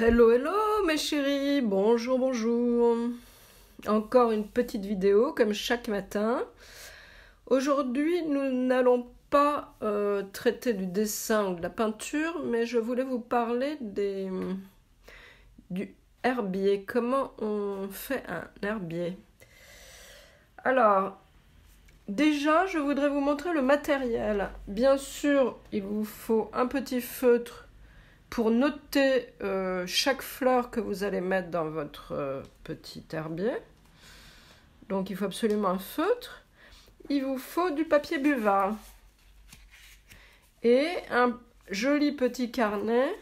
Hello, hello mes chéris, bonjour, bonjour. Encore une petite vidéo comme chaque matin. Aujourd'hui, nous n'allons pas traiter du dessin ou de la peinture, mais je voulais vous parler du herbier. Comment on fait un herbier? Alors, déjà, je voudrais vous montrer le matériel. Bien sûr, il vous faut un petit feutre pour noter chaque fleur que vous allez mettre dans votre petit herbier. Donc il faut absolument un feutre. Il vous faut du papier buvard et un joli petit carnet.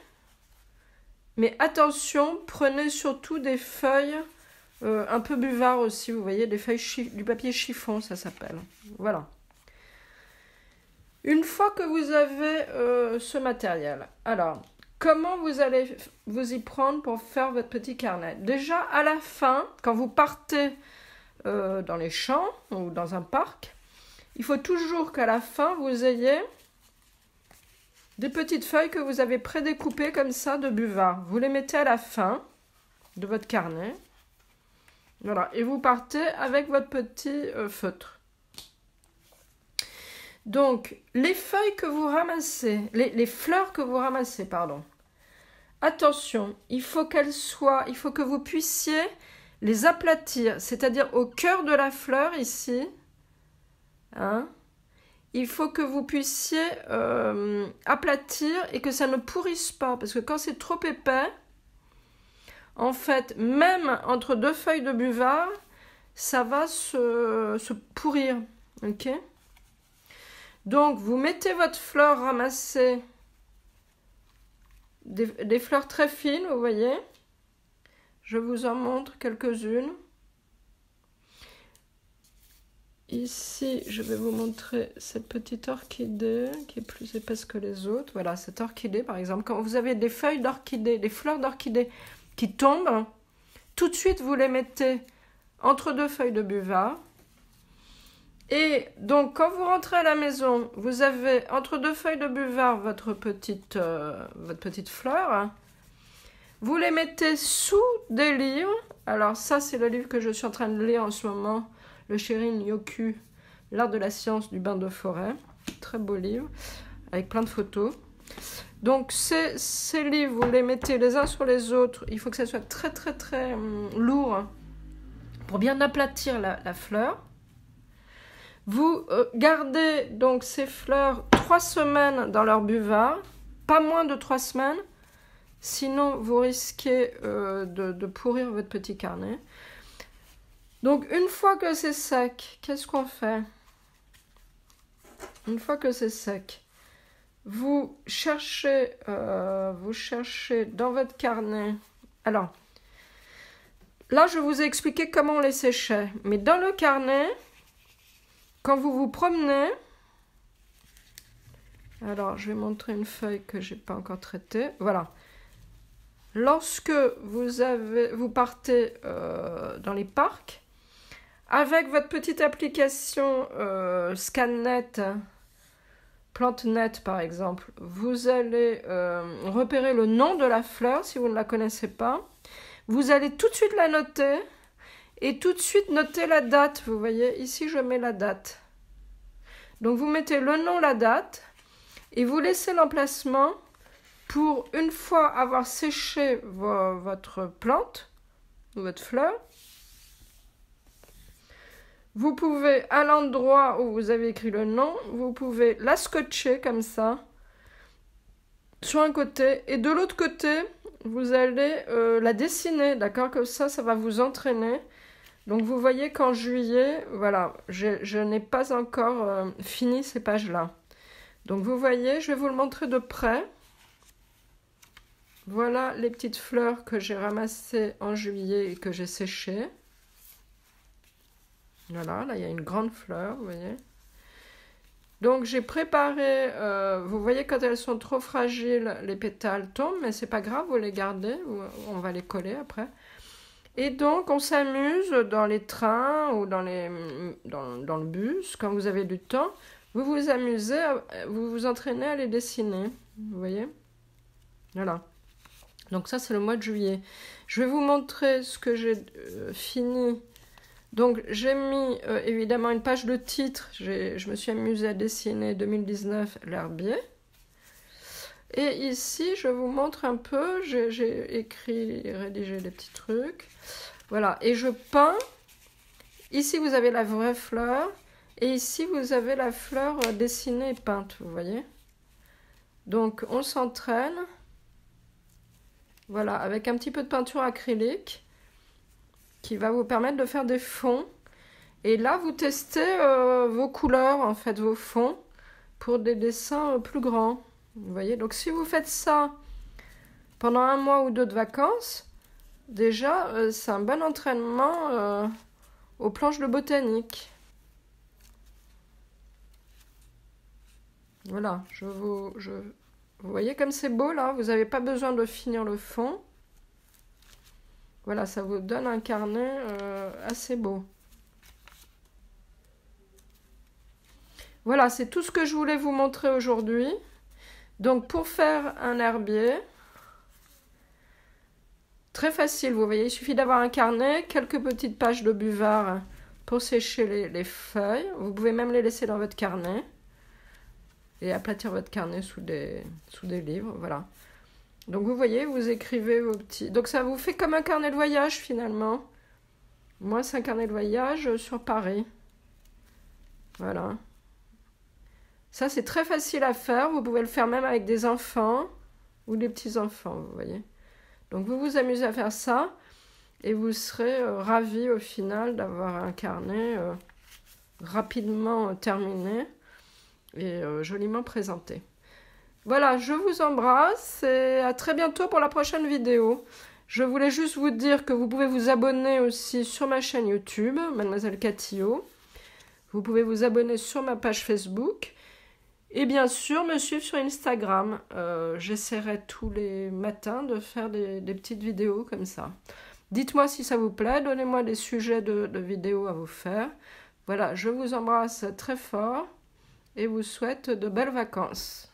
Mais attention, prenez surtout des feuilles un peu buvard aussi, vous voyez, des feuilles du papier chiffon, ça s'appelle. Voilà. Une fois que vous avez ce matériel, alors, comment vous allez vous y prendre pour faire votre petit carnet? Déjà, à la fin, quand vous partez dans les champs ou dans un parc, il faut toujours qu'à la fin, vous ayez des petites feuilles que vous avez prédécoupées comme ça de buvard. Vous les mettez à la fin de votre carnet. Voilà, et vous partez avec votre petit feutre. Donc, les feuilles que vous ramassez, les fleurs que vous ramassez, pardon. Attention, il faut que vous puissiez les aplatir, c'est-à-dire au cœur de la fleur ici. Hein, il faut que vous puissiez aplatir et que ça ne pourrisse pas, parce que quand c'est trop épais, en fait, même entre deux feuilles de buvard, ça va se pourrir. Ok ? Donc, vous mettez votre fleur ramassée, des fleurs très fines, vous voyez. Je vous en montre quelques-unes. Ici, je vais vous montrer cette petite orchidée qui est plus épaisse que les autres. Voilà, cette orchidée, par exemple. Quand vous avez des feuilles d'orchidée, des fleurs d'orchidée qui tombent, tout de suite, vous les mettez entre deux feuilles de buvard. Et donc, quand vous rentrez à la maison, vous avez entre deux feuilles de buvard votre petite fleur. Hein. Vous les mettez sous des livres. Alors ça, c'est le livre que je suis en train de lire en ce moment, le Shirin Yoku, l'art de la science du bain de forêt. Très beau livre, avec plein de photos. Donc, ces livres, vous les mettez les uns sur les autres. Il faut que ça soit très, très, très lourd hein, pour bien aplatir la fleur. Vous gardez donc ces fleurs 3 semaines dans leur buvard, pas moins de 3 semaines, sinon vous risquez de pourrir votre petit carnet. Donc une fois que c'est sec, qu'est-ce qu'on fait? Une fois que c'est sec, vous cherchez dans votre carnet. Alors, là je vous ai expliqué comment on les séchait, mais dans le carnet, quand vous vous promenez, alors je vais montrer une feuille que je n'ai pas encore traitée, voilà. Lorsque vous partez dans les parcs, avec votre petite application ScanNet, PlanteNet par exemple, vous allez repérer le nom de la fleur si vous ne la connaissez pas. Vous allez tout de suite la noter. Et tout de suite, notez la date. Vous voyez, ici, je mets la date. Donc, vous mettez le nom, la date. Et vous laissez l'emplacement pour, une fois avoir séché votre plante, ou votre fleur, vous pouvez, à l'endroit où vous avez écrit le nom, vous pouvez la scotcher comme ça, sur un côté. Et de l'autre côté, vous allez la dessiner, d'accord? Comme ça va vous entraîner. Donc, vous voyez qu'en juillet, voilà, je n'ai pas encore fini ces pages-là. Donc, vous voyez, je vais vous le montrer de près. Voilà les petites fleurs que j'ai ramassées en juillet et que j'ai séchées. Voilà, là, il y a une grande fleur, vous voyez. Donc, j'ai préparé, vous voyez, quand elles sont trop fragiles, les pétales tombent, mais c'est pas grave, vous les gardez, on va les coller après. Et donc, on s'amuse dans les trains ou dans le bus, quand vous avez du temps. Vous vous amusez, vous vous entraînez à les dessiner. Vous voyez? Voilà. Donc ça, c'est le mois de juillet. Je vais vous montrer ce que j'ai fini. Donc j'ai mis évidemment une page de titre. Je me suis amusée à dessiner 2019 l'herbier. Et ici, je vous montre un peu. J'ai écrit et rédigé des petits trucs. Voilà. Et je peins. Ici, vous avez la vraie fleur. Et ici, vous avez la fleur dessinée et peinte, vous voyez. Donc, on s'entraîne. Voilà, avec un petit peu de peinture acrylique qui va vous permettre de faire des fonds. Et là, vous testez vos couleurs, en fait, vos fonds, pour des dessins plus grands. Vous voyez, donc si vous faites ça pendant 1 mois ou 2 de vacances, déjà, c'est un bon entraînement aux planches de botanique. Voilà, vous voyez comme c'est beau là, vous n'avez pas besoin de finir le fond. Voilà, ça vous donne un carnet assez beau. Voilà, c'est tout ce que je voulais vous montrer aujourd'hui. Donc pour faire un herbier, très facile, vous voyez, il suffit d'avoir un carnet, quelques petites pages de buvard pour sécher les feuilles. Vous pouvez même les laisser dans votre carnet et aplatir votre carnet sous des livres, voilà. Donc vous voyez, vous écrivez vos petits... Donc ça vous fait comme un carnet de voyage finalement. Moi, c'est un carnet de voyage sur Paris. Voilà. Ça, c'est très facile à faire. Vous pouvez le faire même avec des enfants ou des petits-enfants, vous voyez. Donc vous vous amusez à faire ça et vous serez ravis au final d'avoir un carnet rapidement terminé et joliment présenté. Voilà, je vous embrasse et à très bientôt pour la prochaine vidéo. Je voulais juste vous dire que vous pouvez vous abonner aussi sur ma chaîne YouTube, Mademoiselle Catillot. Vous pouvez vous abonner sur ma page Facebook. Et bien sûr, me suivre sur Instagram. J'essaierai tous les matins de faire des petites vidéos comme ça. Dites-moi si ça vous plaît, donnez-moi des sujets de vidéos à vous faire. Voilà, je vous embrasse très fort et vous souhaite de belles vacances.